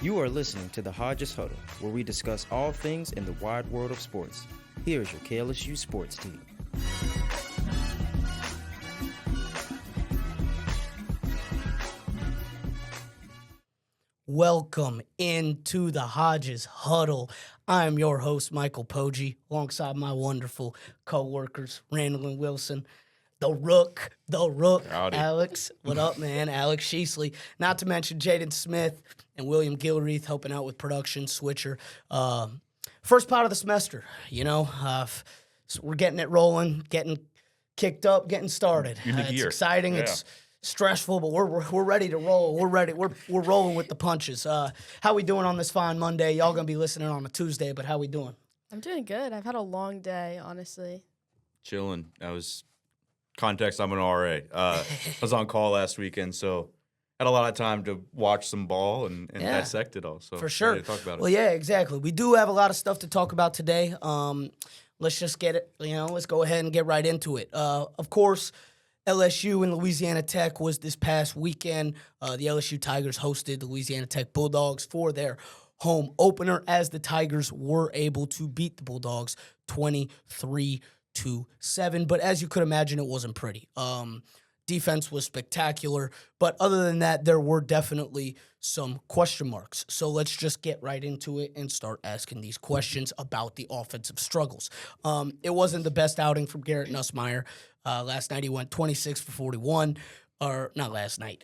You are listening to the Hodges Huddle, where we discuss all things in the wide world of sports. Here is your KLSU sports team. Welcome into the Hodges Huddle. I am your host, Michael Poggi, alongside my wonderful co-workers, Randall and Wilson. The Rook, Howdy. Alex. What up, man? Alex Sheasley. Not to mention Jaden Smith and William Gilreath helping out with production, Switcher. First part of the semester, so we're getting it rolling, getting kicked up, getting started. It's exciting. Yeah. It's stressful, but we're ready to roll. We're ready. We're rolling with the punches. How we doing on this fine Monday? Y'all gonna be listening on a Tuesday, but how we doing? I'm doing good. I've had a long day, honestly. Chilling. Context, I'm an RA. I was on call last weekend, so had a lot of time to watch some ball and dissect it all. So for sure. ready to talk about it. Well, yeah, exactly. We do have a lot of stuff to talk about today. Let's just get it. Let's go ahead and get right into it. Of course, LSU and Louisiana Tech was this past weekend. The LSU Tigers hosted the Louisiana Tech Bulldogs for their home opener, as the Tigers were able to beat the Bulldogs 23-7. But as you could imagine, it wasn't pretty. Defense was spectacular, but other than that, there were definitely some question marks. So let's just get right into it and start asking these questions about the offensive struggles. It wasn't the best outing from Garrett Nussmeier. Last night he went 26 for 41, or not last night,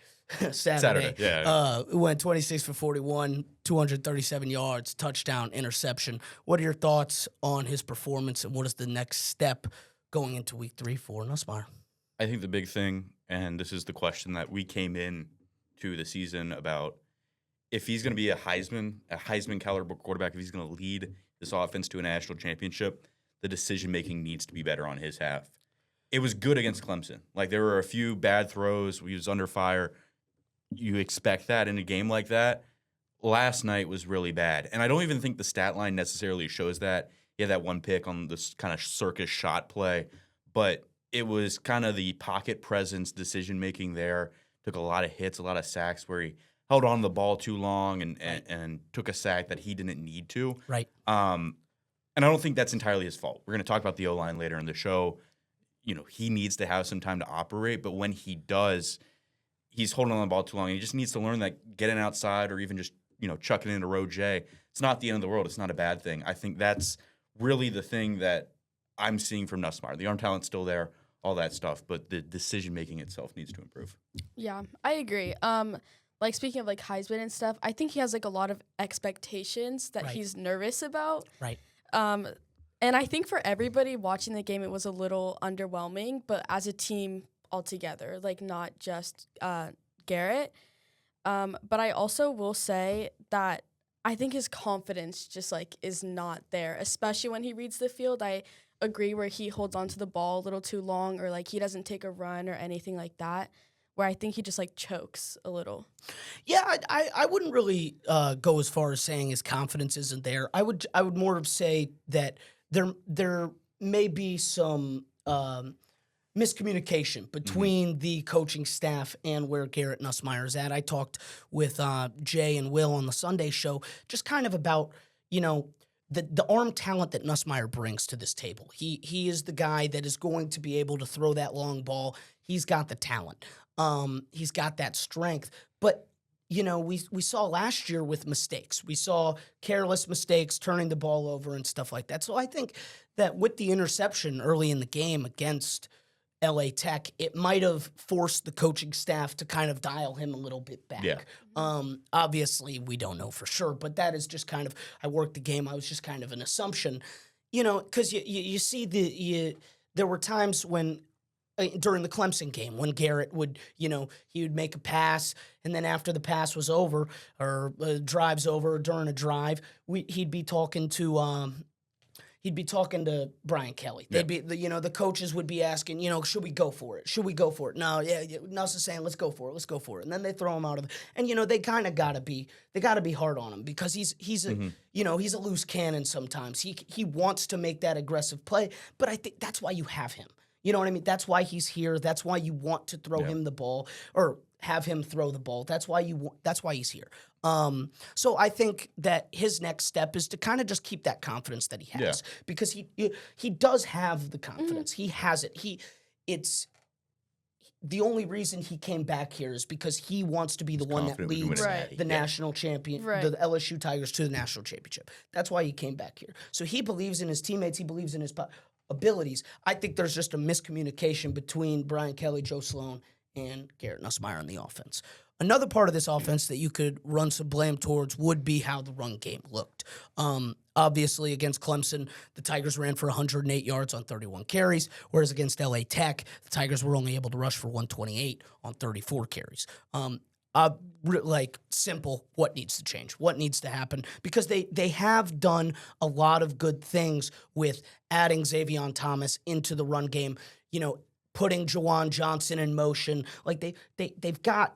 Saturday. Yeah. It went 26 for 41, 237 yards, touchdown, interception. What are your thoughts on his performance, and what is the next step going into week 3 for Nussmeier? I think the big thing, and this is the question that we came in to the season about, if he's going to be a Heisman caliber quarterback, if he's going to lead this offense to a national championship, the decision-making needs to be better on his half. It was good against Clemson. Like, there were a few bad throws. We was under fire. You expect that in a game like that. Last night was really bad. And I don't even think the stat line necessarily shows that. He had that one pick on this kind of circus shot play. But it was kind of the pocket presence, decision-making there. Took a lot of hits, a lot of sacks where he held on to the ball too long and took a sack that he didn't need to. Right. And I don't think that's entirely his fault. We're going to talk about the O-line later in the show. He needs to have some time to operate, but when he does, he's holding on the ball too long. He just needs to learn that getting outside or even just, chucking into row J, it's not the end of the world. It's not a bad thing. I think that's really the thing that I'm seeing from Nussmeier. The arm talent's still there, all that stuff, but the decision-making itself needs to improve. Yeah, I agree. Speaking of Heisman and stuff, I think he has a lot of expectations that he's nervous about. Right. And I think for everybody watching the game, it was a little underwhelming, but as a team altogether, not just Garrett. But I also will say that I think his confidence just is not there, especially when he reads the field. I agree where he holds onto the ball a little too long, or he doesn't take a run or anything like that, where I think he just chokes a little. Yeah, I wouldn't really go as far as saying his confidence isn't there. I would more say that there may be some miscommunication between the coaching staff and where Garrett Nussmeier is at. I talked with Jay and Will on the Sunday show just kind of about, the arm talent that Nussmeier brings to this table. He is the guy that is going to be able to throw that long ball. He's got the talent. He's got that strength. But we saw last year with mistakes. We saw careless mistakes, turning the ball over and stuff like that. So I think that with the interception early in the game against LA Tech, it might have forced the coaching staff to kind of dial him a little bit back. Yeah. Obviously, we don't know for sure, but that is just kind of, I worked the game. I was just kind of an assumption, because you see there were times when, during the Clemson game, when Garrett would, he would make a pass, and then after the pass was over, or drive's over, during a drive, he'd be talking to Brian Kelly. They'd be, the coaches would be asking, should we go for it? Should we go for it? No, Nuss is saying, let's go for it. And then they throw him out of and they kind of gotta be hard on him, because he's a a loose cannon sometimes. He wants to make that aggressive play, but I think that's why you have him. You know what I mean? That's why he's here. That's why you want to throw him the ball, or have him throw the ball. That's why he's here. So I think that his next step is to kind of just keep that confidence that he has, because he does have the confidence. He has it. It's the only reason he came back here is because he wants to be the one that confident we can leads win it. the national champion, the LSU Tigers to the national championship. That's why he came back here. So he believes in his teammates. He believes in his abilities. I think there's just a miscommunication between Brian Kelly, Joe Sloan, and Garrett Nussmeier on the offense. Another part of this offense that you could run some blame towards would be how the run game looked. Obviously, against Clemson, the Tigers ran for 108 yards on 31 carries, whereas against LA Tech, the Tigers were only able to rush for 128 on 34 carries. Simple, what needs to change? What needs to happen? Because they have done a lot of good things with adding Xavier Thomas into the run game, putting Jawan Johnson in motion. Like they've got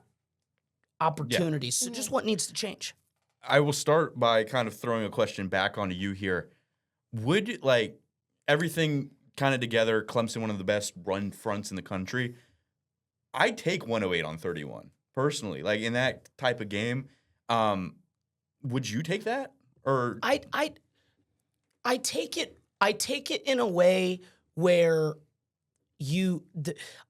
opportunities. So just what needs to change? I will start by kind of throwing a question back onto you here. Would everything kind of together, Clemson, one of the best run fronts in the country, I'd take 108 on 31 personally. Like in that type of game, would you take that? Or I take it. I take it in a way where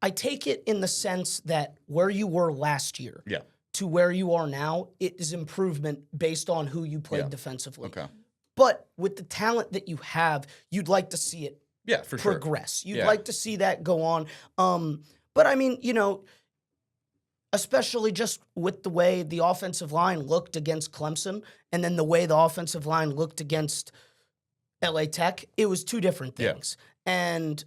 I take it in the sense that where you were last year. Yeah. To where you are now, it is improvement based on who you played defensively. Okay. But with the talent that you have, you'd like to see it for sure. progress. You'd like to see that go on. But I mean, especially just with the way the offensive line looked against Clemson and then the way the offensive line looked against LA Tech, it was two different things. And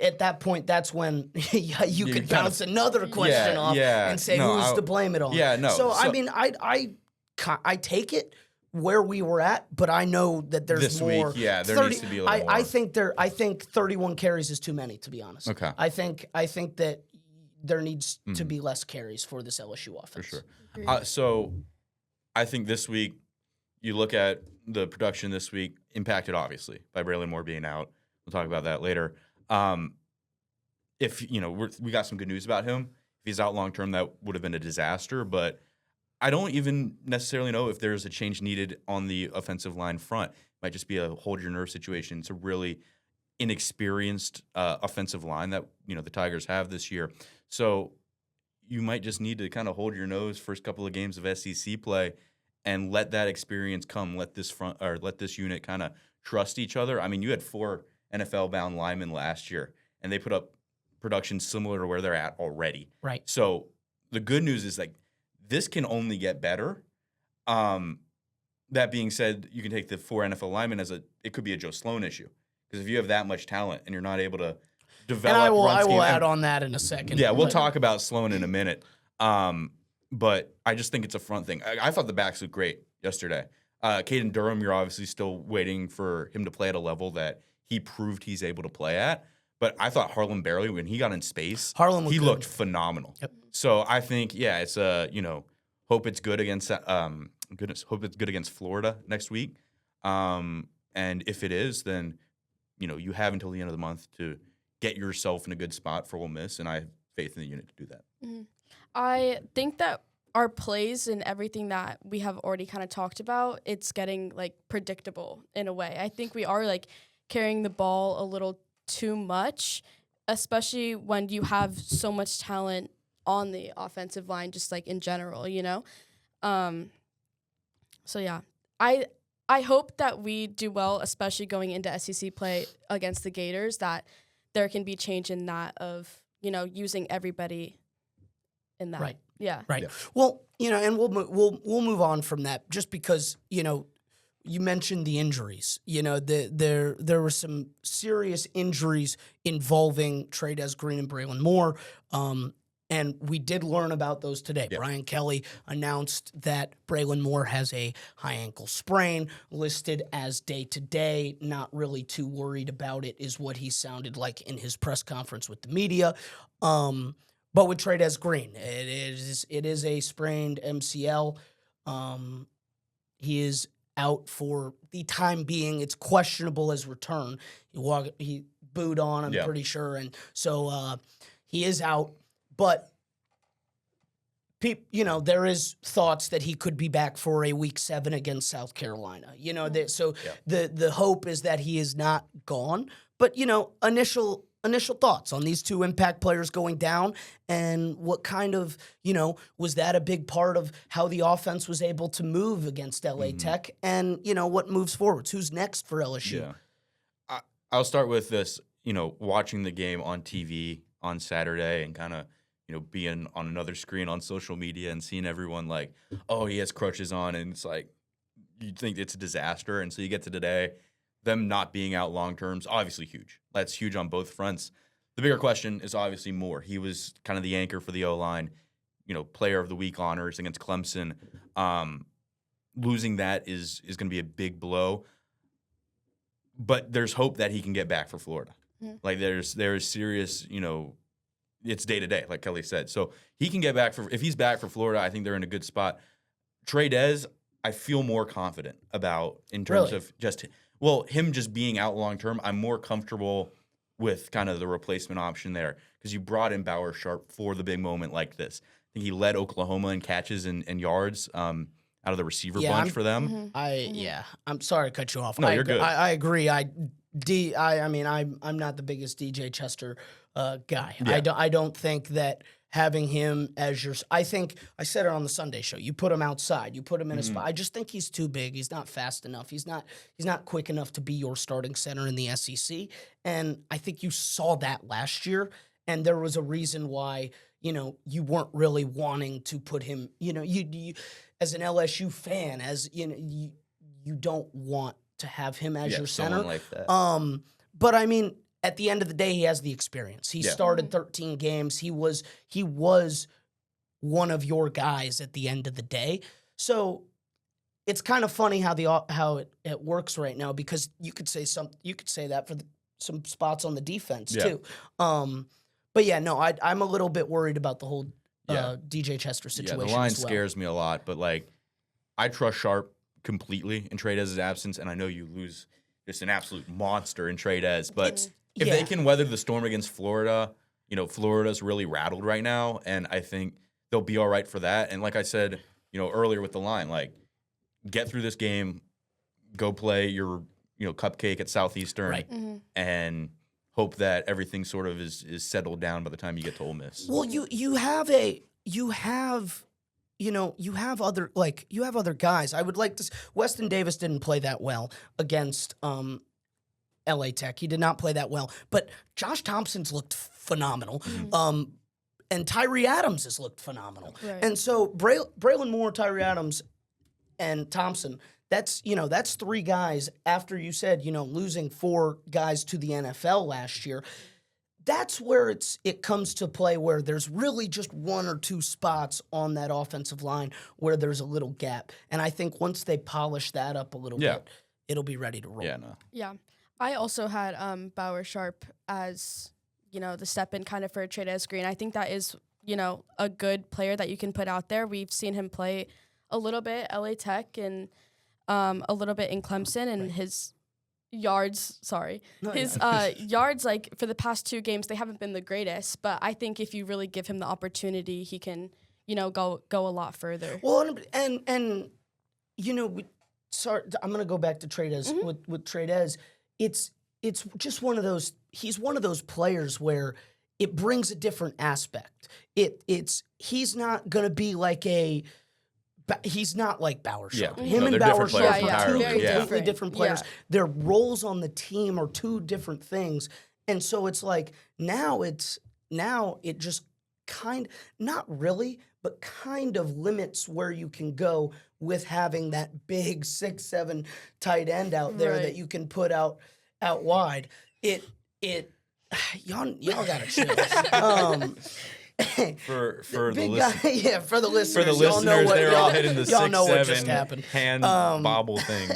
at that point, that's when you could bounce another question off and say, who's to blame it on? Yeah, no. So I mean, I take it where we were at, but I know that there's this more. Week, there needs to be a little more. I think 31 carries is too many, to be honest. Okay. I think that there needs to be less carries for this LSU offense. For sure. So I think this week, you look at the production this week, impacted obviously by Braylon Moore being out. We'll talk about that later. If we got some good news about him. If he's out long term, that would have been a disaster. But I don't even necessarily know if there's a change needed on the offensive line front. It might just be a hold your nerve situation. It's a really inexperienced offensive line that the Tigers have this year. So you might just need to kind of hold your nose first couple of games of SEC play and let that experience come. Let this unit kind of trust each other. I mean, you had 4 NFL-bound linemen last year, and they put up production similar to where they're at already. Right. So the good news is this can only get better. That being said, you can take the 4 NFL linemen it could be a Joe Sloan issue, because if you have that much talent and you're not able to develop, and I will add on that in a second. Yeah, we'll talk about Sloan in a minute. But I just think it's a front thing. I thought the backs looked great yesterday. Caden Durham, you're obviously still waiting for him to play at a level that he proved he's able to play at. But I thought Harlem Barely, when he got in space, he looked phenomenal. Yep. So I think, it's hope it's good against hope it's good against Florida next week. And if it is, then you have until the end of the month to get yourself in a good spot for Ole Miss, and I have faith in the unit to do that. Mm-hmm. I think that our plays and everything that we have already kind of talked about, it's getting predictable in a way. I think we are carrying the ball a little too much, especially when you have so much talent on the offensive line, just in general, So yeah, I hope that we do well, especially going into SEC play against the Gators, that there can be change in that of, using everybody in that. Right. Yeah. Right. Yeah. Well, and we'll move on from that, just because, you mentioned the injuries. There were some serious injuries involving Trey'Dez Green and Braylon Moore. And we did learn about those today. Yep. Brian Kelly announced that Braylon Moore has a high ankle sprain, listed as day-to-day, not really too worried about it, is what he sounded like in his press conference with the media. But with Trey'Dez Green, it is a sprained MCL. He is out for the time being. It's questionable his return. He booed on, I'm pretty sure. And so he is out. But there is thoughts that he could be back for a Week 7 against South Carolina. The hope is that he is not gone. But initial thoughts on these two impact players going down, and what kind of was that a big part of how the offense was able to move against LA Tech, and what moves forwards? Who's next for LSU? Yeah, I'll start with this. Watching the game on TV on Saturday and kind of being on another screen on social media and seeing everyone like, oh, he has crutches on, and it's like you think it's a disaster, and so you get to today, them not being out long term is obviously huge. That's huge on both fronts. The bigger question is obviously Moore. He was kind of the anchor for the O-line, player of the week honors against Clemson. Losing that is going to be a big blow. But there's hope that he can get back for Florida. Mm-hmm. Like there's serious, it's day to day, like Kelly said. So he can get back if he's back for Florida, I think they're in a good spot. Trey Dez, I feel more confident about in terms of him just being out long term. I'm more comfortable with kind of the replacement option there because you brought in Bauer Sharp for the big moment like this. I think he led Oklahoma in catches and yards out of the receiver bunch for them. I'm sorry to cut you off. No, you're good. I agree. I'm not the biggest DJ Chester guy. Yeah. I don't think that having him as your, I think I said it on the Sunday show. You put him outside. You put him in a spot. I just think he's too big. He's not fast enough. He's not quick enough to be your starting center in the SEC. And I think you saw that last year. And there was a reason why you weren't really wanting to put him. You as an LSU fan, you don't want to have him as your center. Like that. But I mean, at the end of the day, he has the experience. He started 13 games. He was one of your guys at the end of the day. So it's kind of funny how it works right now, because you could say that for some spots on the defense too. But yeah, no, I'm a little bit worried about the whole DJ Chester situation. Yeah, the line as well. scares me a lot, but like I trust Sharp completely in Trey Dez's absence, and I know you lose just an absolute monster in Trey Dez, but if they can weather the storm against Florida, Florida's really rattled right now, and I think they'll be all right for that. And like I said, earlier with the line, like get through this game, go play your cupcake at Southeastern, right. And hope that everything sort of is settled down by the time you get to Ole Miss. Well, you have other guys. I would like to. Weston Davis didn't play that well against LA Tech. He did not play that well. But Josh Thompson's looked phenomenal. And Tyree Adams has looked phenomenal. Right. And so Braylon Moore, Tyree Adams, and Thompson, that's three guys after you said, losing four guys to the NFL last year. That's where it comes to play, where there's really just one or two spots on that offensive line where there's a little gap. And I think once they polish that up a little bit, it'll be ready to roll. Yeah, no. Yeah. I also had Bauer Sharp as, the step-in kind of for Trey Dez Green. I think that is, a good player that you can put out there. We've seen him play a little bit at LA Tech and a little bit in Clemson, and his yards, yards, like, for the past two games, they haven't been the greatest. But I think if you really give him the opportunity, he can, go a lot further. Well, and sorry, I'm going to go back to Trey Dez. With Trey Dez, it's just one of those. He's one of those players where it brings a different aspect. He's not going to be like he's not like Bauer Sharp. Yeah. Him and they're Bauer different Sharp players are two entirely. completely different players. Yeah. Their roles on the team are two different things. And so it's like now it just not really, but kind of limits where you can go with having that big 6'7" tight end out there that you can put out wide. Y'all gotta chill. For the for the listeners. For the listeners, they're all hitting the y'all know what just 6'7" happened. hand bobble thing.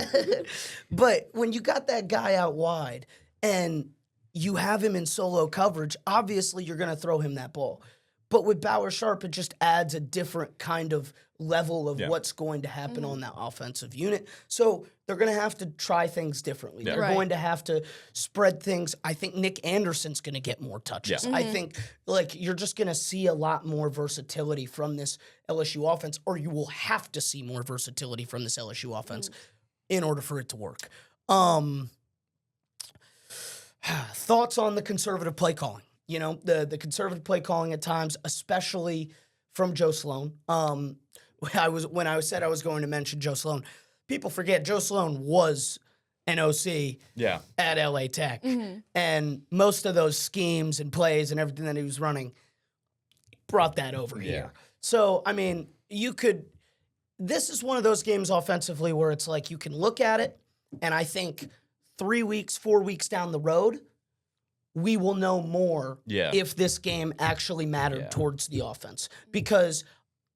But when you got that guy out wide and you have him in solo coverage, obviously you're going to throw him that ball. But with Bauer Sharp, it just adds a different kind of level of what's going to happen on that offensive unit. So they're going to have to try things differently. Yeah. They're Right. going to have to spread things. I think Nick Anderson's going to get more touches. Yeah. I think you're just going to see a lot more versatility from this LSU offense, or you will have to see more versatility from this LSU offense in order for it to work. Thoughts on the conservative play calling? You know, the conservative play calling at times, especially from Joe Sloan. When I said I was going to mention Joe Sloan, people forget Joe Sloan was an OC Yeah. at LA Tech, and most of those schemes and plays and everything that he was running brought that over here. So I mean, this is one of those games offensively where it's like you can look at it, and I think 3 weeks, 4 weeks down the road, we will know more if this game actually mattered towards the offense. Because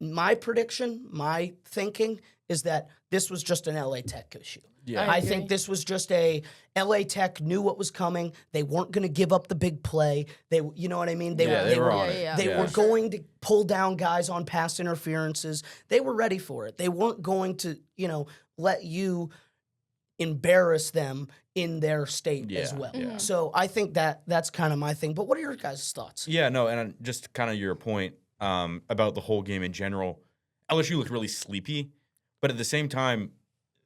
my prediction, my thinking is that this was just an LA Tech issue. Yeah. I I agree. think this was just a LA Tech knew what was coming. They weren't going to give up the big play. You know what I mean? They were on it. Yeah. They Yeah. were going to pull down guys on pass interferences. They were ready for it. They weren't going to, let you embarrass them in their state as Yeah. well. Yeah. So I think that's kind of my thing. But what are your guys' thoughts? Yeah, no, and just kind of your point about the whole game in general, LSU looked really sleepy, but at the same time,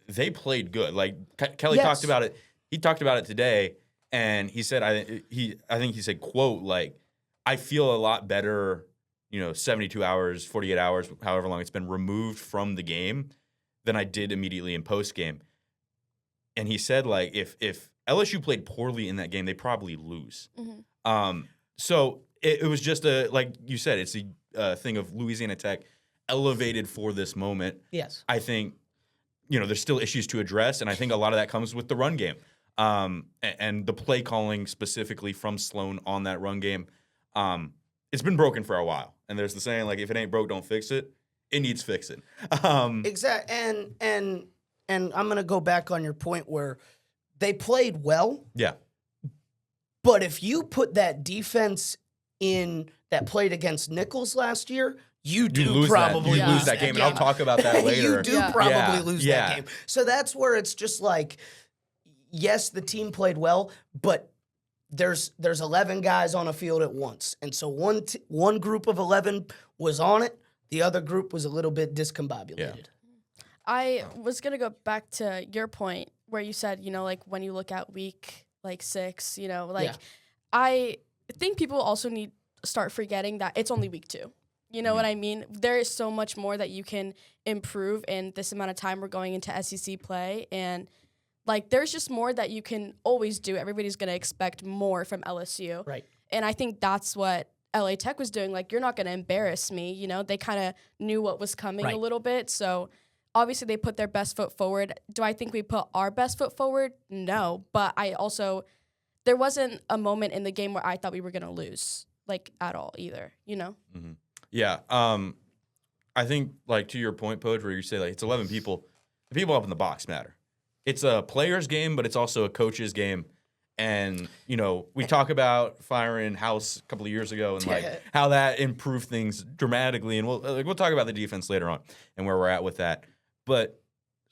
they played good. Like Kelly talked about it. He talked about it today, and he said, I think he said, quote, like, I feel a lot better, 72 hours, 48 hours, however long it's been removed from the game than I did immediately in post game. And he said, like, if LSU played poorly in that game, they probably lose. So it was just like you said, it's a thing of Louisiana Tech elevated for this moment. Yes. I think, there's still issues to address, and I think a lot of that comes with the run game and the play calling specifically from Sloan on that run game. It's been broken for a while, and there's the saying, like, if it ain't broke, don't fix it. It needs fixing. Exactly. And I'm going to go back on your point where they played well. Yeah. But if you put that defense in that played against Nichols last year, you do lose probably that. You lose that game, and I'll talk about that later. You do Yeah. probably Yeah. lose Yeah. that game. So that's where it's just like, yes, the team played well, but there's 11 guys on a field at once, and so one group of 11 was on it, the other group was a little bit discombobulated. I was gonna go back to your point where you said, like when you look at week 6, I think people also need to start forgetting that it's only week 2. You know what I mean? There is so much more that you can improve in this amount of time we're going into SEC play, and there's just more that you can always do. Everybody's gonna expect more from LSU, Right. and I think that's what LA Tech was doing. Like, you're not gonna embarrass me. They kind of knew what was coming a little bit, so. Obviously, they put their best foot forward. Do I think we put our best foot forward? No. But there wasn't a moment in the game where I thought we were going to lose, at all either, Mm-hmm. Yeah. I think, to your point, Poach, where you say, it's 11 people, the people up in the box matter. It's a player's game, but it's also a coach's game. And, we talk about firing House a couple of years ago and, how that improved things dramatically. And we'll talk about the defense later on and where we're at with that. But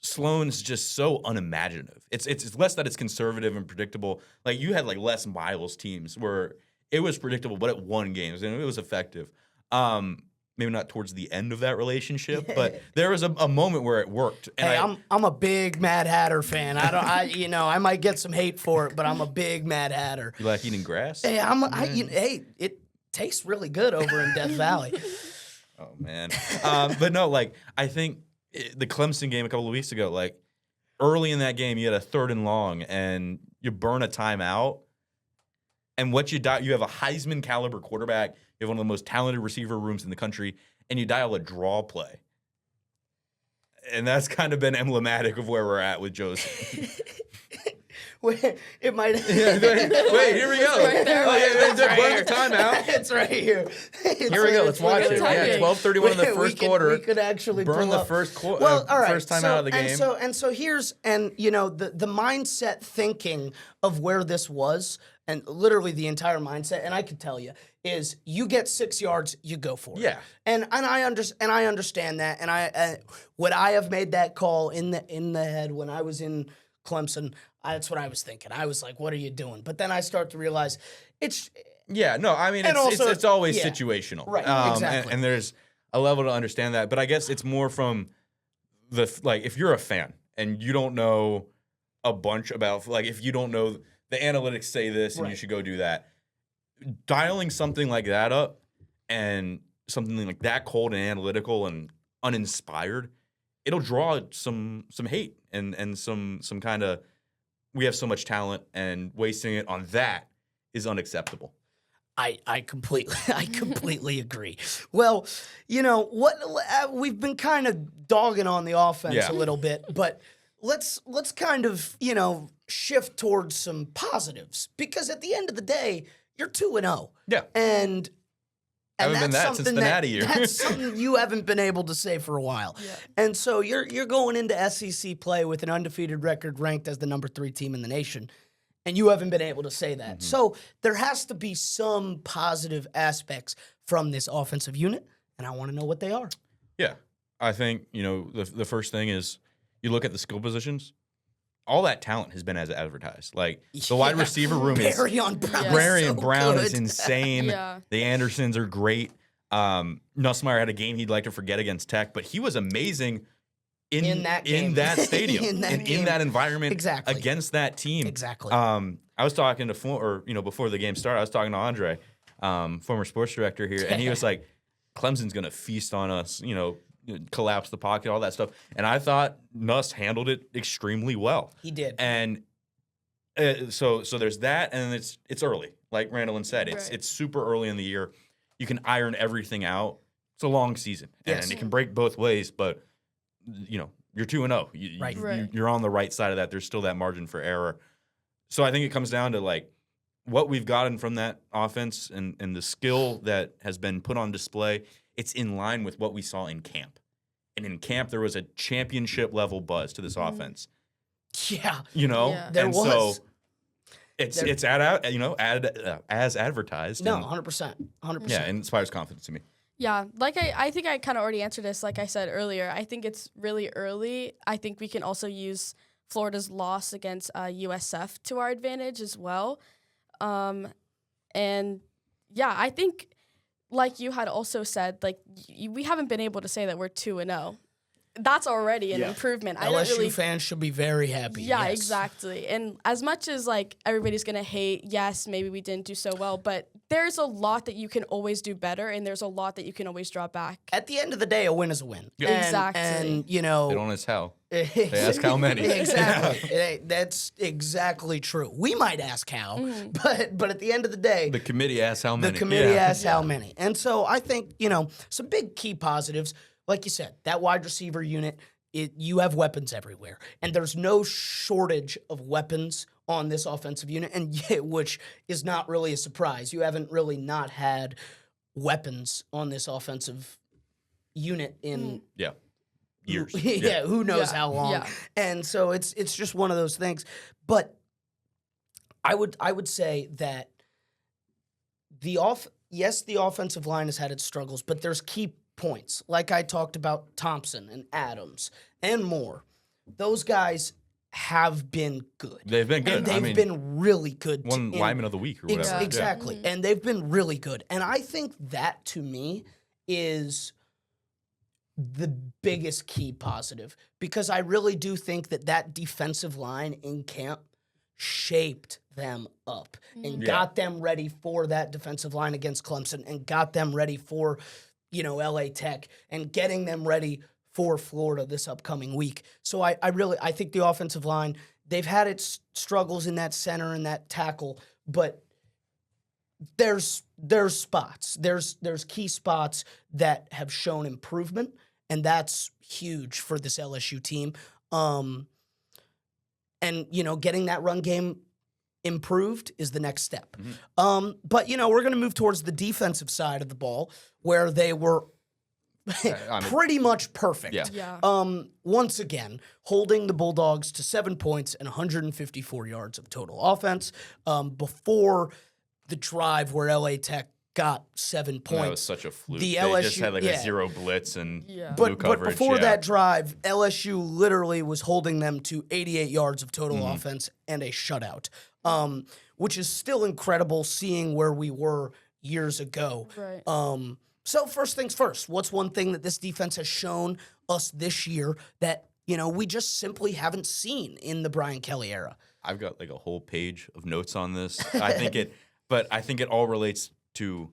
Sloan's just so unimaginative. It's less that it's conservative and predictable. Like, you had Les Miles teams where it was predictable, but it won games and it was effective. Maybe not towards the end of that relationship, but there was a moment where it worked. And Hey, I'm a big Mad Hatter fan. I might get some hate for it, but I'm a big Mad Hatter. You like eating grass? Hey, it tastes really good over in Death Valley. Oh man. But no, I think the Clemson game a couple of weeks ago, early in that game, you had a 3rd and long, and you burn a timeout. And you have a Heisman caliber quarterback. You have one of the most talented receiver rooms in the country, and you dial a draw play. And that's kind of been emblematic of where we're at with Joseph. It might. Wait, here we go. Right there. Burn the timeout. It's right here. Here we go. Let's watch it. Yeah, 12:31 in the first quarter. We could actually burn pull the up. first quarter. Well, all right. First time out of the game. So here's the mindset thinking of where this was, and literally the entire mindset. And I could tell you, is you get 6 yards, you go for it. Yeah. And I understand that. And would I have made that call in the head when I was in Clemson? That's what I was thinking. I was like, what are you doing? But then I start to realize it's Yeah, no, I mean, And also- it's always yeah. situational. Right, exactly. And there's a level to understand that. But I guess it's more from if you're a fan and you don't know a bunch about, if you don't know the analytics say this and you Right. should go do that, dialing something like that up and something like that cold and analytical and uninspired, it'll draw some hate and some kind of, we have so much talent and wasting it on that is unacceptable. I completely agree. Well, we've been kind of dogging on the offense Yeah. a little bit, but let's kind of, shift towards some positives, because at the end of the day, you're 2-0. Yeah. And Haven't been that's that since something the Natty year. That's something you haven't been able to say for a while. Yeah. And so you're going into SEC play with an undefeated record, ranked as the number 3 team in the nation. And you haven't been able to say that. So there has to be some positive aspects from this offensive unit, and I want to know what they are. Yeah. I think, the first thing is you look at the skill positions. All that talent has been as advertised. Like, the wide Yeah. receiver room is Barryon Brown. Yeah. is Brarion so Brown is good. insane. Yeah. The Andersons are great. Nussmeier had a game he'd like to forget against Tech, but he was amazing In that game. in that stadium, In that and game. in that environment, Exactly. against that team. Exactly. I was talking to before the game started, I was talking to Andre, former sports director here, and he was like, Clemson's going to feast on us, collapse the pocket, all that stuff. And I thought Nuss handled it extremely well. He did. And so there's that, and it's early. Like Randall said, Right. it's super early in the year. You can iron everything out. It's a long season, Yes. and it can break both ways. But you're 2-0. Right. Right. You're on the right side of that. There's still that margin for error. So I think it comes down to what we've gotten from that offense and the skill that has been put on display. It's in line with what we saw in camp. And in camp, there was a championship level buzz to this offense. Yeah. Yeah. There and was. so it's as advertised. No, and, 100%. 100%. yeah, and inspires confidence to me. Yeah, I think I kind of already answered this, like I said earlier. I think it's really early. I think we can also use Florida's loss against USF to our advantage as well. And yeah, I think, like you had also said, we haven't been able to say that we're 2-0. That's already an improvement. I don't LSU really fans should be very happy. Yeah, yes. exactly. And as much as everybody's gonna hate, yes, maybe we didn't do so well, but there's a lot that you can always do better, and there's a lot that you can always draw back. At the end of the day, a win is a win. Yeah. And- Exactly. And, They don't ask how. They ask how many. Exactly. That's exactly true. We might ask how, but at the end of the day, The committee asks how many. the committee Yeah. asks how many. And so I think, some big key positives, like you said, that wide receiver unit, you have weapons everywhere. And there's no shortage of weapons on this offensive unit, and which is not really a surprise. You haven't really not had weapons on this offensive unit in Yeah. Years. yeah, who knows Yeah. how long. Yeah. And so it's just one of those things. But I would say that the offensive line has had its struggles, but there's key points. Like I talked about Thompson and Adams and Moore. Those guys have been good. They've been good. And they've been really good. One lineman of the week or whatever. Yeah. Exactly. And they've been really good. And I think that, to me, is the biggest key positive, because I really do think that defensive line in camp shaped them up and got them ready for that defensive line against Clemson and got them ready for, LA Tech and getting them ready for Florida this upcoming week. So I think the offensive line, they've had its struggles in that center and that tackle, but there's spots. There's key spots that have shown improvement, and that's huge for this LSU team. And getting that run game improved is the next step. But we're going to move towards the defensive side of the ball, where they were pretty much perfect. Yeah. Yeah. Once again, holding the Bulldogs to 7 points and 154 yards of total offense. Before the drive where LA Tech got 7 points. That was such a fluke. The They just LSU had like yeah. a zero blitz and Yeah. blue But coverage. before yeah. that drive, LSU literally was holding them to 88 yards of total offense and a shutout, which is still incredible seeing where we were years ago. Right. So first things first, what's one thing that this defense has shown us this year that, we just simply haven't seen in the Brian Kelly era? I've got like a whole page of notes on this. I think it all relates to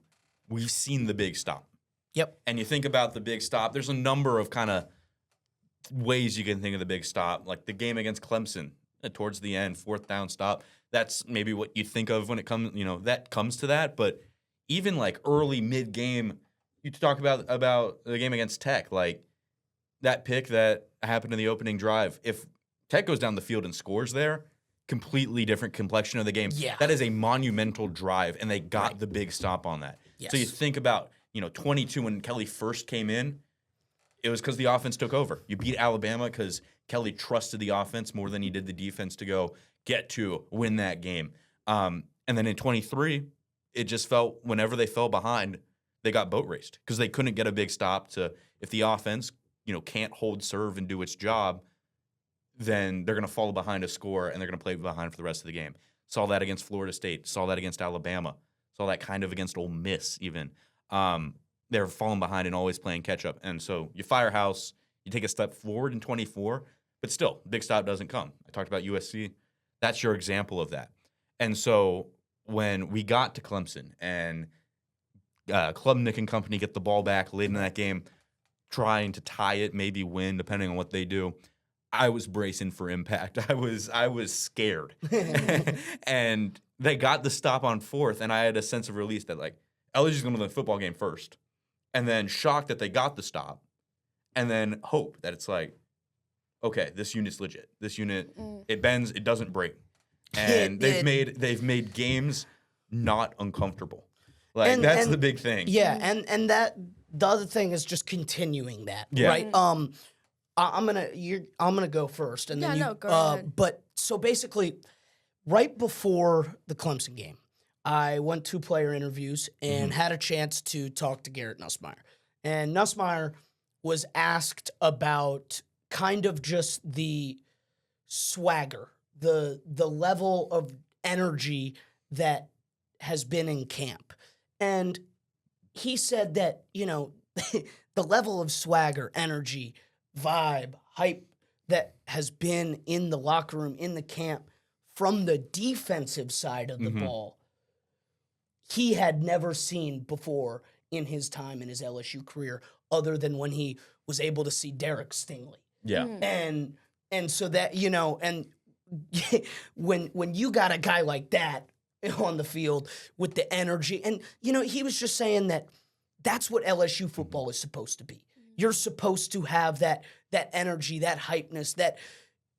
we've seen the big stop. Yep. And you think about the big stop, there's a number of kind of ways you can think of the big stop, like the game against Clemson towards the end, 4th down stop. That's maybe what you think of when it comes, that comes to that. But even like early mid game, you talk about the game against Tech, like that pick that happened in the opening drive. If Tech goes down the field and scores there, completely different complexion of the game. Yeah. That is a monumental drive, and they got the big stop on that. So you Yes. think about, 22 when Kelly first came in, it was because the offense took over. You beat Alabama because Kelly trusted the offense more than he did the defense to go win that game. And then in 23, it just felt whenever they fell behind, they got boat raced because they couldn't get a big stop to if the offense, can't hold serve and do its job, then they're going to fall behind a score and they're going to play behind for the rest of the game. Saw that against Florida State. Saw that against Alabama. Saw that kind of against Ole Miss even. They're falling behind and always playing catch up. And so you firehouse, you take a step forward in 24, but still, big stop doesn't come. I talked about USC. That's your example of that. And so when we got to Clemson and Klubnik and company get the ball back late in that game, trying to tie it, maybe win, depending on what they do, I was bracing for impact. I was scared. And they got the stop on 4th, and I had a sense of release that, like, LSU's going to win the football game first. And then shocked that they got the stop. And then hope that it's like, okay, this unit's legit. This unit, it bends, it doesn't break. And they've made games not uncomfortable. Like, that's the big thing. Yeah, and that the other thing is just continuing that, Yeah. right? I'm gonna go first, and then Yeah, you. no, go ahead. But so basically, right before the Clemson game, I went to player interviews and had a chance to talk to Garrett Nussmeier, and Nussmeier was asked about kind of just the swagger, the level of energy that has been in camp, and he said that the level of swagger, energy, vibe, hype that has been in the locker room, in the camp, from the defensive side of the ball, he had never seen before in his time in his LSU career, other than when he was able to see Derek Stingley. Yeah. And so that, and when you got a guy like that on the field with the energy, and, he was just saying that that's what LSU football is supposed to be. You're supposed to have that energy, that hypeness, that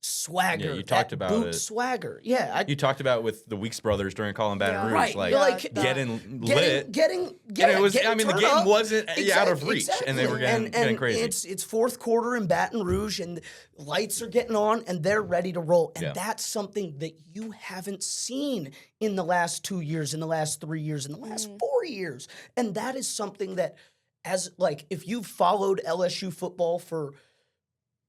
swagger. Yeah, you talked that about boot it. Swagger. Yeah. You talked about with the Weeks brothers during Colin Baton Yeah. Rouge, Right. like, Like, getting lit. Getting And it was, getting I mean, the turned game up. wasn't out of reach, and they were Exactly. getting crazy. It's fourth quarter in Baton Rouge, and the lights are getting on, and they're ready to roll. And Yeah. that's something that you haven't seen in the last 2 years, in the last 3 years, in the last 4 years. And that is something that, if you've followed LSU football for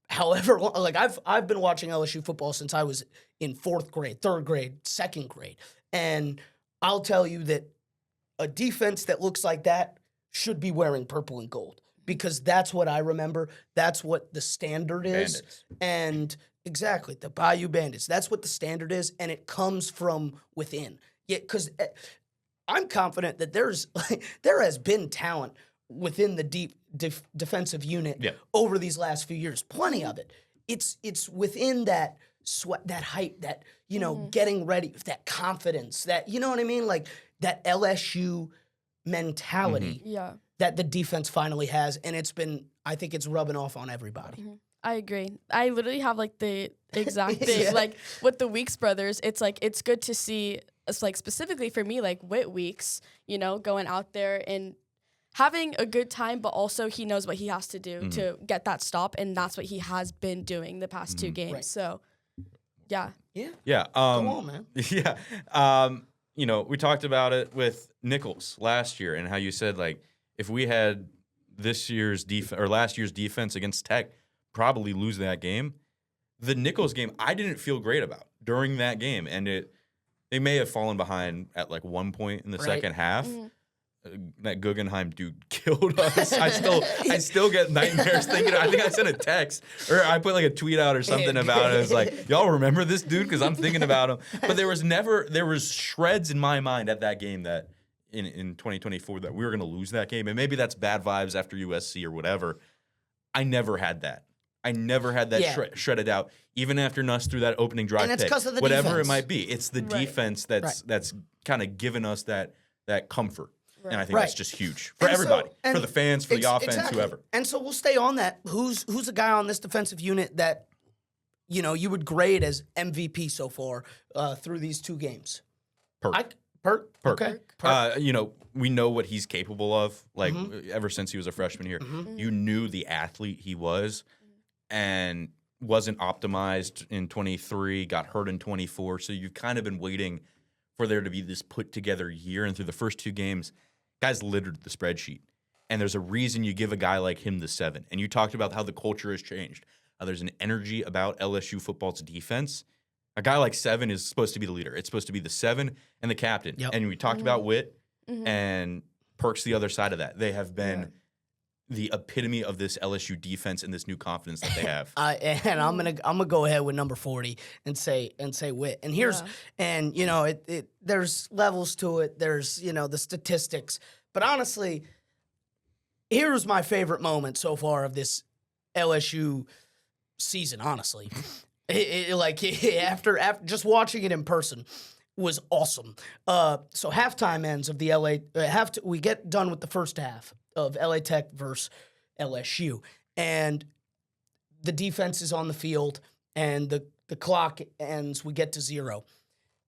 however long, like I've been watching LSU football since I was in 4th grade, 3rd grade, 2nd grade. And I'll tell you that a defense that looks like that should be wearing purple and gold, because that's what I remember. That's what the standard is. Bandits. And exactly, the Bayou Bandits. That's what the standard is, and it comes from within. Yeah, because I'm confident that there has been talent within the deep defensive unit Yeah. over these last few years. Plenty of it. It's within that sweat, that hype, that getting ready, that confidence, that what I mean, like that LSU mentality Yeah. that the defense finally has, and I think it's rubbing off on everybody. I agree. I literally have like the exact thing. Yeah. Like with the Weeks brothers, it's like it's good to see. It's like specifically for me, like Whit Weeks, going out there and having a good time, but also he knows what he has to do to get that stop, and that's what he has been doing the past 2 games. Right. So, yeah. Yeah. Yeah. Go on, man. Yeah. you know, we talked about it with Nichols last year and how you said, like, if we had this year's defense or last year's defense against Tech, probably lose that game. The Nichols game, I didn't feel great about during that game, and they may have fallen behind at like one point in the second half. That Guggenheim dude killed us. I still get nightmares thinking. I think I sent a text or I put like a tweet out or something about it. It's like, y'all remember this dude? Because I'm thinking about him. But there was shreds in my mind at that game that in 2024 that we were going to lose that game. And maybe that's bad vibes after USC or whatever. I never had that. Shredded out, even after Nuss threw that opening drive And it's pick. 'cause of the whatever defense. it might be. It's the defense that's kind of given us that comfort. And I think that's just huge for everybody, for the fans, for the offense, exactly. whoever. And so we'll stay on that. Who's a guy on this defensive unit that you would grade as MVP so far through these two games? Perk. Perk. Okay. Perk. You know, we know what he's capable of. Like ever since he was a freshman here, you knew the athlete he was, and wasn't optimized in 23. Got hurt in 24. So you've kind of been waiting for there to be this put together year. And through the first two games, guys littered the spreadsheet. And there's a reason you give a guy like him the 7. And you talked about how the culture has changed. There's an energy about LSU football's defense. A guy like 7 is supposed to be the leader. It's supposed to be the 7 and the captain. Yep. And we talked about Witt and Perk's the other side of that. They have been the epitome of this LSU defense and this new confidence that they have. And I'm gonna go ahead with number 40 and say Witt. And here's and there's levels to it. There's the statistics, but honestly, here's my favorite moment so far of this LSU season. Honestly, after just watching it in person was awesome. So halftime ends of the LA. We get done with the first half of LA Tech versus LSU, and the defense is on the field, and the clock ends. We get to 0.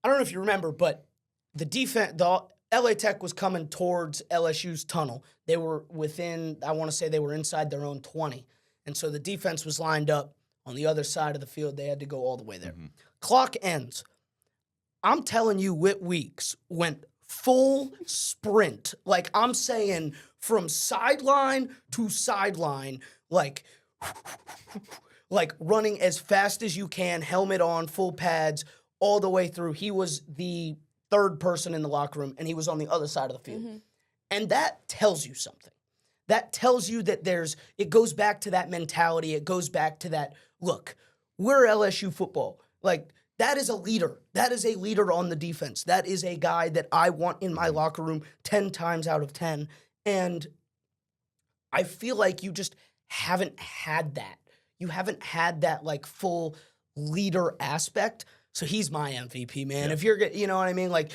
I don't know if you remember, but the LA Tech was coming towards LSU's tunnel. They were I want to say they were inside their own 20, and so the defense was lined up on the other side of the field. They had to go all the way there. Clock ends. I'm telling you, Whit Weeks went full sprint. Like, I'm saying from sideline to sideline, like running as fast as you can, helmet on, full pads, all the way through. He was the third person in the locker room, and he was on the other side of the field. And that tells you something. That tells you that it goes back to that mentality. It goes back to that, look, we're LSU football. Like, that is a leader. That is a leader on the defense. That is a guy that I want in my locker room 10 times out of 10. And I feel like you just haven't had that. You haven't had that, like, full leader aspect. So he's my MVP, man. If you're, you know what I mean? Like,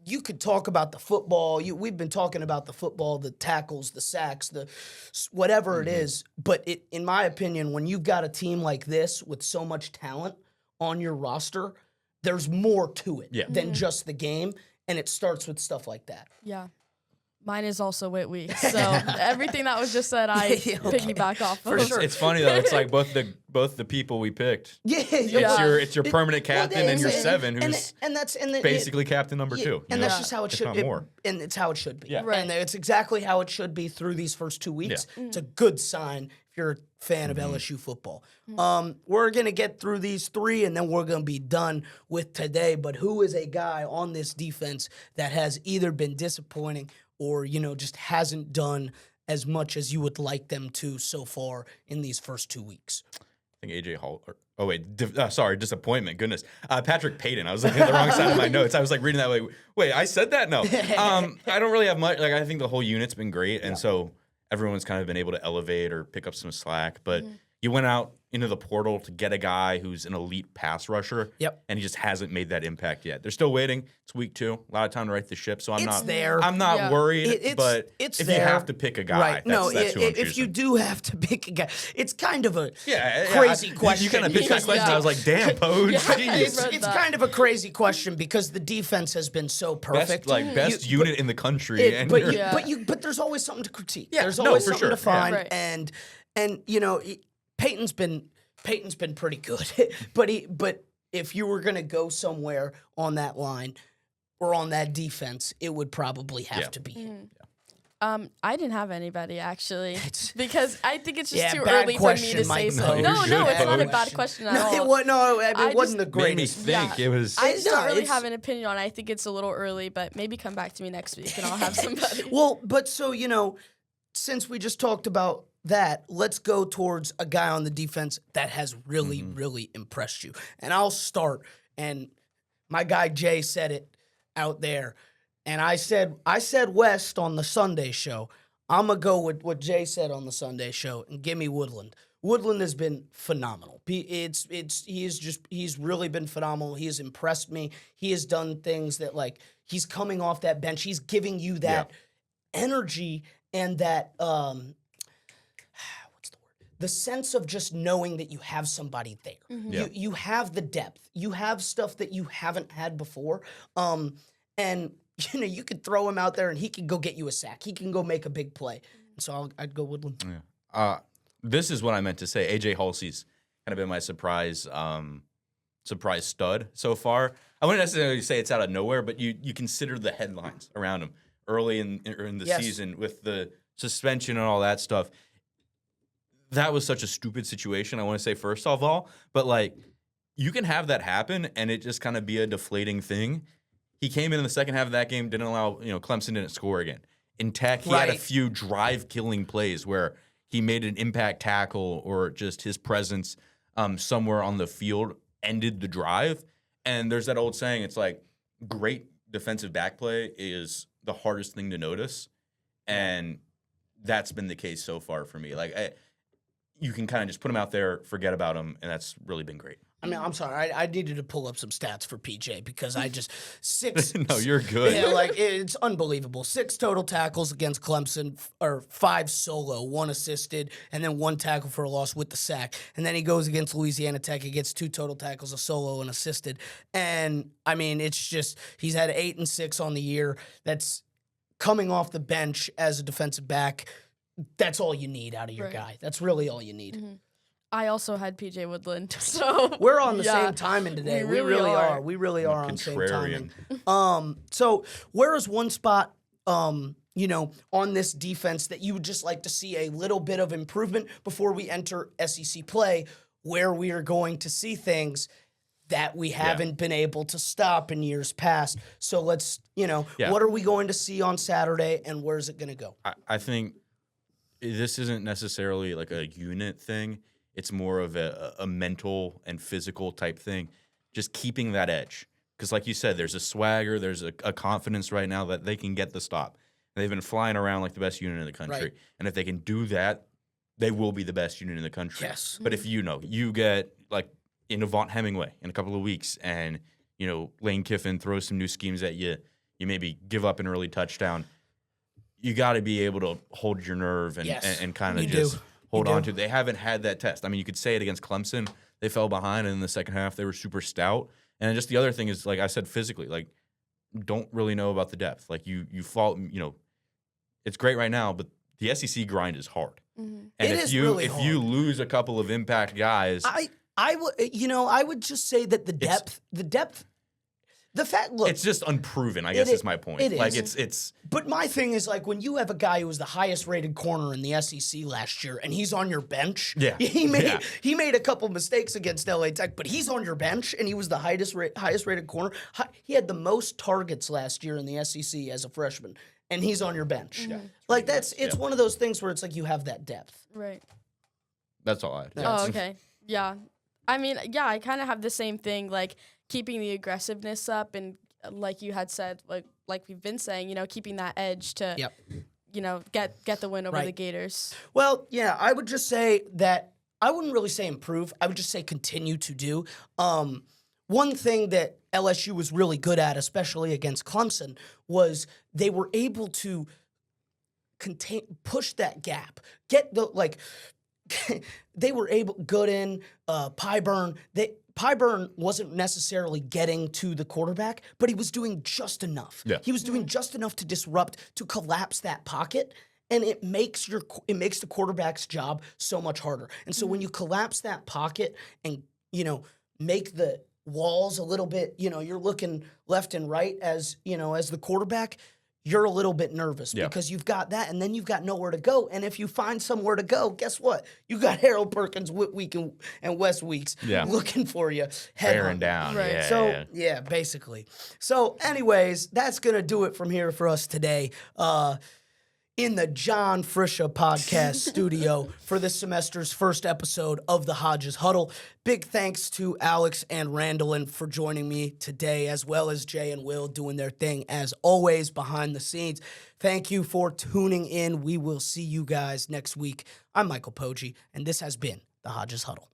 you could talk about the football. We've been talking about the football, the tackles, the sacks, the whatever it is. But in my opinion, when you've got a team like this with so much talent on your roster, there's more to it than just the game, and it starts with stuff like that. Yeah. Mine is also Whit Weeks. So everything that was just said, I piggyback off of. For sure. It's funny though. It's like both the people we picked. It's your permanent captain and your 7 who's basically captain number 2. And that's just how it should be. More. And it's how it should be. Yeah. Right. And it's exactly how it should be through these first 2 weeks. It's a good sign if you're a fan of LSU football. We're going to get through these 3, and then we're going to be done with today. But who is a guy on this defense that has either been disappointing or, just hasn't done as much as you would like them to so far in these first 2 weeks? I think AJ Hall. Disappointment. Goodness. Patrick Payton. I was looking at the wrong side of my notes. I was like reading that way. Wait, I said that? No. I don't really have much. Like, I think the whole unit's been great, and so everyone's kind of been able to elevate or pick up some slack. But you went out into the portal to get a guy who's an elite pass rusher. Yep. And he just hasn't made that impact yet. They're still waiting. It's week 2. A lot of time to right the ship. So I'm not worried. But it's if there. you have to pick a guy, right? That's who I'm if you choosing. do have to pick a guy, it's kind of a crazy question. You kind of picked that question. I was like, damn, Poe, jeez. It's kind of a crazy question because the defense has been so perfect. Best unit in the country. But there's always something to critique. Yeah, there's always for something sure. to find. Yeah. Right. And Peyton's been pretty good. but if you were gonna go somewhere on that line, or on that defense, it would probably have to be him. I didn't have anybody actually It's- because I think it's just Yeah, too bad early for me question, to say Mike. so. No, No, you're good, it's not a coach. bad question at No, all. it wasn't the Made me greatest. think. It was. I just No, don't really it's- have an opinion on it. I think it's a little early, but maybe come back to me next week and I'll have somebody. Well, but so, since we just talked about that, let's go towards a guy on the defense that has really, really impressed you. And I'll start. And my guy Jay said it out there. And I said West on the Sunday show. I'm going to go with what Jay said on the Sunday show and give me Woodland. Woodland has been phenomenal. He's really been phenomenal. He has impressed me. He has done things that, like, he's coming off that bench. He's giving you that energy and that the sense of just knowing that you have somebody there. Yeah. You have the depth. You have stuff that you haven't had before. And you could throw him out there and he can go get you a sack. He can go make a big play. So I'd go Woodland. This is what I meant to say. AJ Halsey's kind of been my surprise stud so far. I wouldn't necessarily say it's out of nowhere, but you consider the headlines around him early in the Yes. season with the suspension and all that stuff. That was such a stupid situation, I want to say, first of all. But, like, you can have that happen and it just kind of be a deflating thing. He came in the second half of that game, didn't allow, Clemson didn't score again. In Tech, he had a Right. few drive-killing plays where he made an impact tackle or just his presence somewhere on the field ended the drive. And there's that old saying, it's like, great defensive back play is the hardest thing to notice. And that's been the case so far for me. Like, you can kind of just put him out there, forget about him, and that's really been great. I mean, I'm sorry. I needed to pull up some stats for PJ because I just six. No, you're good. Yeah, like it's unbelievable. 6 total tackles against Clemson, or 5 solo, 1 assisted, and then 1 tackle for a loss with the sack. And then he goes against Louisiana Tech. He gets 2 total tackles, a solo and assisted. And I mean, it's just he's had 8 and 6 on the year. That's coming off the bench as a defensive back. That's all you need out of your Right. guy. That's really all you need. I also had PJ Woodland, so We're on the yeah. same timing today. We We really really are. are. We really are on the same timing. Contrarian. So where is one spot, on this defense that you would just like to see a little bit of improvement before we enter SEC play, where we are going to see things that we haven't been able to stop in years past? So let's, what are we going to see on Saturday and where's it going to go? I think this isn't necessarily like a unit thing. It's more of a mental and physical type thing. Just keeping that edge. Because like you said, there's a swagger, there's a confidence right now that they can get the stop. And they've been flying around like the best unit in the country. Right. And if they can do that, they will be the best unit in the country. Yes. But if you get like into Vaught Hemingway in a couple of weeks and, Lane Kiffin throws some new schemes at you, you maybe give up an early touchdown. You got to be able to hold your nerve and, Yes, and kind of you just do. hold You on do. to it. They haven't had that test. I mean, you could say it against Clemson. They fell behind, and in the second half, they were super stout. And just the other thing is, like I said, physically, like, don't really know about the depth. Like, you fall, it's great right now, but the SEC grind is hard. And It if is you really if you hard. lose a couple of impact guys, I would just say that the depth, the fact, look, it's just unproven, I guess is my point. it Like, is. it's But my thing is, like, when you have a guy who was the highest rated corner in the SEC last year and he's on your bench, Yeah. he made Yeah. he made a couple mistakes against LA Tech, but he's on your bench and he was the highest rated corner. He had the most targets last year in the SEC as a freshman, and he's on your bench. Like, it's one of those things where it's like you have that depth. Right. that's all I had. Oh, okay. Yeah. I mean, yeah, I kind of have the same thing, like keeping the aggressiveness up and like you had said, like we've been saying, keeping that edge to, Yep. get the win over Right. the Gators. Well, yeah, I would just say that I wouldn't really say improve. I would just say continue to do. One thing that LSU was really good at, especially against Clemson, was they were able to push that gap. They were able, Gooden, Pyburn, Pyburn wasn't necessarily getting to the quarterback, but he was doing just enough. Yeah. He was doing just enough to disrupt, to collapse that pocket, and it makes the quarterback's job so much harder. And so when you collapse that pocket and make the walls a little bit, you're looking left and right as the quarterback, you're a little bit nervous because you've got that, and then you've got nowhere to go. And if you find somewhere to go, guess what? You got Harold Perkins, Whitweek, and West Weeks looking for you. Bearing down. Right. Yeah, Basically. So, anyways, that's going to do it from here for us today. In the John Frisha podcast studio for this semester's first episode of the Hodges Huddle. Big thanks to Alex and Randall for joining me today, as well as Jay and Will doing their thing, as always, behind the scenes. Thank you for tuning in. We will see you guys next week. I'm Michael Poggi, and this has been the Hodges Huddle.